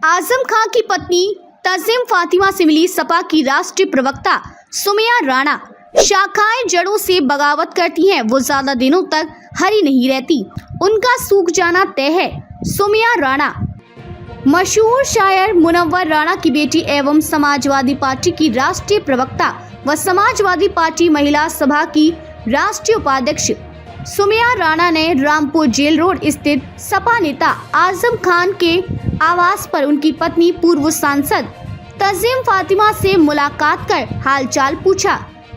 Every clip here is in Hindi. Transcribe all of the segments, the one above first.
आजम खां की पत्नी तज़ीम फातिमा से मिली सपा की राष्ट्रीय प्रवक्ता सुमिया राणा। शाखाएं जड़ों से बगावत करती हैं, वो ज्यादा दिनों तक हरी नहीं रहती, उनका सूख जाना तय है। सुमिया राणा मशहूर शायर मुनव्वर राणा की बेटी एवं समाजवादी पार्टी की राष्ट्रीय प्रवक्ता व समाजवादी पार्टी महिला सभा की राष्ट्रीय उपाध्यक्ष सुमिया राणा ने रामपुर जेल रोड स्थित सपा नेता आजम खान के आवास पर उनकी पत्नी पूर्व सांसद तज़ीम फातिमा से मुलाकात कर हालचाल पूछा।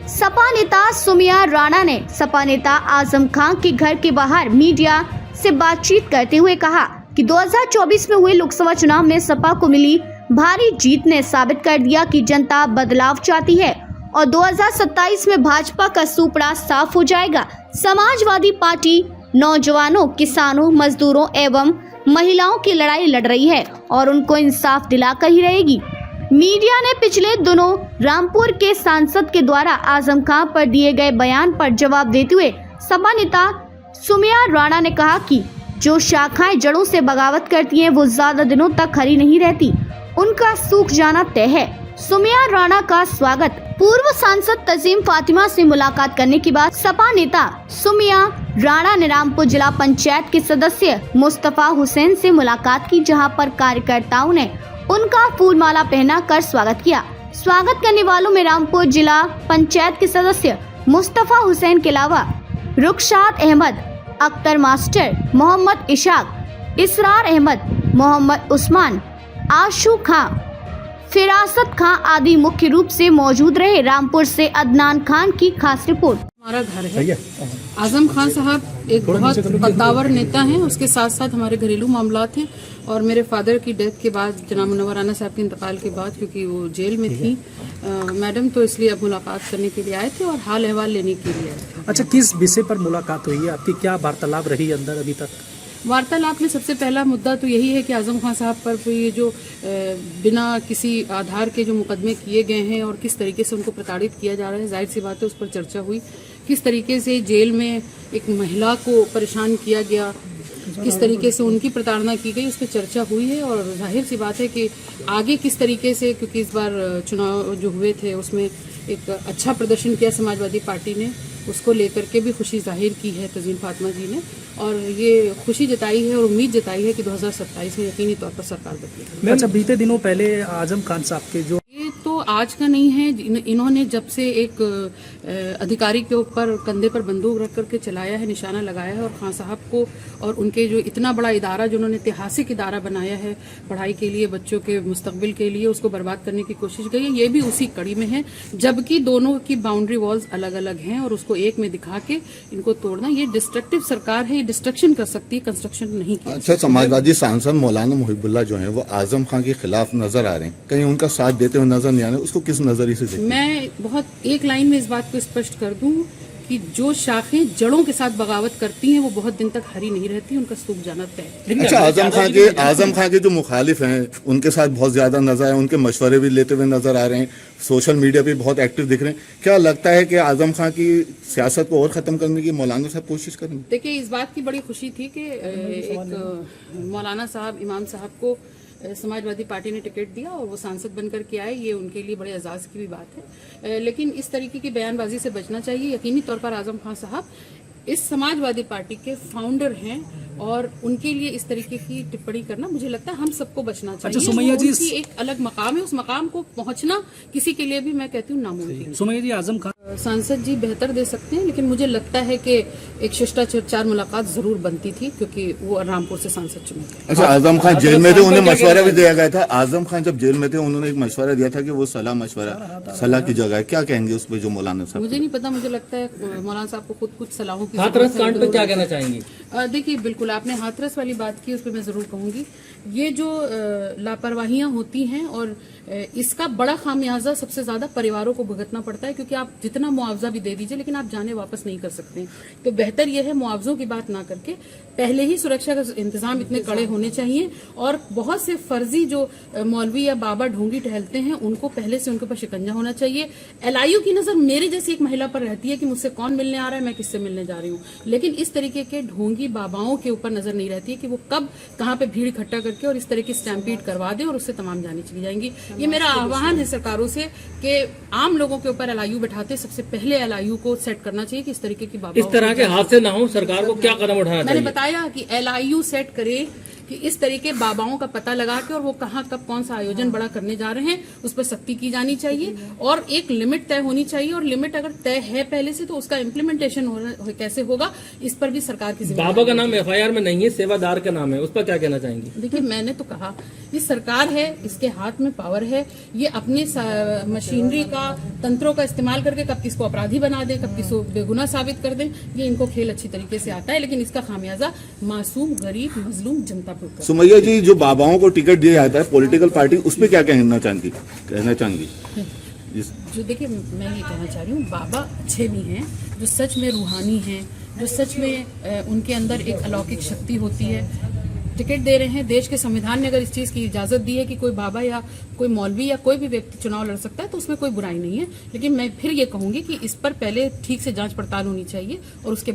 सपा नेता सुमिया राणा ने सपा नेता आजम खान के घर के बाहर मीडिया से बातचीत करते हुए कहा कि 2024 में हुए लोकसभा चुनाव में सपा को मिली भारी जीत ने साबित कर दिया कि जनता बदलाव चाहती है और 2027 में भाजपा का सुपड़ा साफ हो जाएगा। समाजवादी पार्टी नौजवानों, किसानों, मजदूरों एवं महिलाओं की लड़ाई लड़ रही है और उनको इंसाफ दिलाकर ही रहेगी। मीडिया ने पिछले दिनों रामपुर के सांसद के द्वारा आजम खान पर दिए गए बयान पर जवाब देते हुए सपा नेता सुमिया राणा ने कहा कि जो शाखाएं जड़ों से बगावत करती हैं, वो ज्यादा दिनों तक हरी नहीं रहती, उनका सूख जाना तय है। सुमिया राणा का स्वागत। पूर्व सांसद तज़ीम फातिमा से मुलाकात करने के बाद सपा नेता सुमिया राणा ने रामपुर जिला पंचायत के सदस्य मुस्तफा हुसैन से मुलाकात की, जहां पर कार्यकर्ताओं ने उनका फूलमाला पहनाकर स्वागत किया। स्वागत करने वालों में रामपुर जिला पंचायत के सदस्य मुस्तफा हुसैन के अलावा रुखसात अहमद, अख्तर मास्टर, मोहम्मद इशाक, इसरार अहमद, मोहम्मद उस्मान, आशू खां, फिरासत खां आदि मुख्य रूप से मौजूद रहे। रामपुर से अदनान खान की खास रिपोर्ट। हमारा घर है। आजम खान साहब एक बहुत कद्दावर नेता हैं, उसके साथ साथ हमारे घरेलू मामलात हैं और मेरे फादर की डेथ के बाद, जनाब मुनव्वर राणा साहब के इंतकाल के बाद, क्योंकि वो जेल में थी मैडम, तो इसलिए अब मुलाकात करने के लिए आए थे और हाल अहवाल लेने के लिए आए थे। अच्छा, किस विषय पर मुलाकात हुई है आपकी? क्या वार्तालाप रही अंदर अभी तक? वार्तालाप में सबसे पहला मुद्दा तो यही है कि आजम खान साहब पर ये जो बिना किसी आधार के जो मुकदमे किए गए हैं और किस तरीके से उनको प्रताड़ित किया जा रहा है, जाहिर सी बात है उस पर चर्चा हुई। किस तरीके से जेल में एक महिला को परेशान किया गया, किस तरीके से उनकी प्रताड़ना की गई, उस पर चर्चा हुई है। और जाहिर सी बात है कि आगे किस तरीके से, क्योंकि इस बार चुनाव जो हुए थे उसमें एक अच्छा प्रदर्शन किया समाजवादी पार्टी ने, उसको लेकर के भी खुशी जाहिर की है तज़ीम फातिमा जी ने, और ये खुशी जताई है और उम्मीद जताई है कि 2027 में यकीनी तौर पर सरकार बदलेगी। अच्छा, बीते दिनों पहले आजम खान साहब के जो ये तो आज का नहीं है, इन्होंने जब से एक अधिकारी के ऊपर कंधे पर बंदूक रख करके चलाया है, निशाना लगाया है और खान साहब को और उनके जो इतना बड़ा इदारा जो उन्होंने ऐतिहासिक इदारा बनाया है पढ़ाई के लिए, बच्चों के मुस्तकबिल के लिए, उसको बर्बाद करने की कोशिश गई है। ये भी उसी कड़ी में है, जबकि दोनों की बाउंड्री वॉल्स अलग अलग हैं और उसको एक में दिखा के इनको तोड़ना, ये डिस्ट्रक्टिव सरकार है, ये डिस्ट्रक्शन कर सकती है, कंस्ट्रक्शन नहीं कर। अच्छा, समाजवादी सांसद मौलाना मुहिबुल्लाह जो हैं वो आजम खान के खिलाफ नजर आ रहे हैं, कहीं उनका साथ देते हुए नजर नहीं आ रहे, उसको किस नजरिए से देखते हैं? मैं बहुत एक लाइन में इस बात को स्पष्ट कर दूं कि जो शाखें जड़ों के साथ बगावत करती हैं वो बहुत दिन तक हरी नहीं रहती, उनका सूख जाना तय है। अच्छा, आजम खान के जो मुखालिफ हैं उनके साथ बहुत ज्यादा नजर आए, उनके मशवरे भी लेते हुए नजर आ रहे हैं, सोशल मीडिया पे बहुत एक्टिव दिख रहे हैं। क्या लगता है कि आजम खान की सियासत को और खत्म करने की मौलाना साहब कोशिश करेंगे? देखिए, इस बात की बड़ी खुशी थी कि एक मौलाना साहब, इमाम साहब को समाजवादी पार्टी ने टिकट दिया और वो सांसद बनकर के आए, ये उनके लिए बड़े एजाज की भी बात है। लेकिन इस तरीके की बयानबाजी से बचना चाहिए। यकीनी तौर पर आजम खान साहब इस समाजवादी पार्टी के फाउंडर हैं और उनके लिए इस तरीके की टिप्पणी करना, मुझे लगता है हम सबको बचना चाहिए। अच्छा, सुमैया जी, उनकी एक अलग मकाम है, उस मकाम को पहुंचना किसी के लिए भी, मैं कहती हूँ, नामुमकिन। सुमैया जी, आजम खान सांसद जी बेहतर दे सकते हैं, लेकिन मुझे लगता है कि एक शिष्टाचार मुलाकात जरूर बनती थी, क्योंकि वो रामपुर से सांसद चुने थे। अच्छा, आजम खान जेल में थे, उन्हें मशवरा भी दिया गया था। आजम खान जब जेल में थे उन्होंने एक मशवरा दिया था कि वो सलाह की जगह है। क्या कहेंगे उस पर जो मौलाना साहब? मुझे नहीं पता, मुझे लगता है मौलाना साहब को खुद कुछ सलाहों की हाथरस कांड पे क्या कहना चाहेंगे? देखिए, बिल्कुल आपने हाथरस वाली बात की, उस पर मैं जरूर कहूंगी, ये जो लापरवाहियां होती हैं और इसका बड़ा खामियाजा सबसे ज्यादा परिवारों को भुगतना पड़ता है, क्योंकि आप जितना मुआवजा भी दे दीजिए लेकिन आप जाने वापस नहीं कर सकते। तो बेहतर यह है मुआवजों की बात ना करके पहले ही सुरक्षा का इंतजाम इतने कड़े होने चाहिए, और बहुत से फर्जी जो मौलवी या बाबा ढोंगी टहलते हैं उनको पहले से उनके ऊपर शिकंजा होना चाहिए। एलआईयू की नजर मेरे जैसी एक महिला पर रहती है कि मुझसे कौन मिलने आ रहा है, मैं किससे मिलने जा रही हूँ, लेकिन इस तरीके के ढोंगी बाबाओं के ऊपर नजर नहीं रहती है कि वो कब कहाँ पे भीड़ इकट्ठा करके और इस तरह की स्टैम्पीड करवा दे और उससे तमाम जाने चली जाएंगी। ये मेरा आह्वान है सरकारों से कि आम लोगों के ऊपर एलआईयू बैठाते सबसे पहले एलआईयू को सेट करना चाहिए कि इस तरीके की बाबाओं इस तरह के हादसे ना हो, सरकार को क्या कदम उठाना मैंने चाहिए? बताया कि एलआईयू सेट करे कि इस तरीके बाबाओं का पता लगा के और वो कहाँ कब कौन सा आयोजन बड़ा करने जा रहे हैं उस पर सख्ती की जानी चाहिए, और एक लिमिट तय होनी चाहिए, और लिमिट अगर तय है पहले से तो उसका इम्प्लीमेंटेशन कैसे होगा इस पर भी सरकार की जिम्मेदारी। बाबा का नाम एफआईआर में नहीं है, सेवादार का नाम है, उस पर क्या कहना चाहेंगे? देखिए मैंने तो कहा ये सरकार है, इसके हाथ में पावर है, ये अपनी मशीनरी का तंत्रों का इस्तेमाल करके कब किसको अपराधी बना दे, कब किसको बेगुनाह साबित कर दे, ये इनको खेल अच्छी तरीके से आता है, लेकिन इसका खामियाजा मासूम गरीब मजलूम जनता पर होगा। सुमैया जी, जो बाबाओं को टिकट दिया जाता है पॉलिटिकल पार्टी, उस पर क्या कहना चाहेंगी? जो देखिए मैं ये कहना चाह रही हूँ, बाबा अच्छे भी हैं जो सच में रूहानी हैं, जो सच में उनके अंदर एक अलौकिक शक्ति होती है, टिकट दे रहे हैं। देश के संविधान ने अगर इस चीज की इजाजत दी है कि कोई बाबा या कोई मौलवी या कोई भी व्यक्ति चुनाव लड़ सकता है तो उसमें कोई बुराई नहीं है, लेकिन मैं फिर ये कहूंगी कि इस पर पहले ठीक से जांच पड़ताल होनी चाहिए और उसके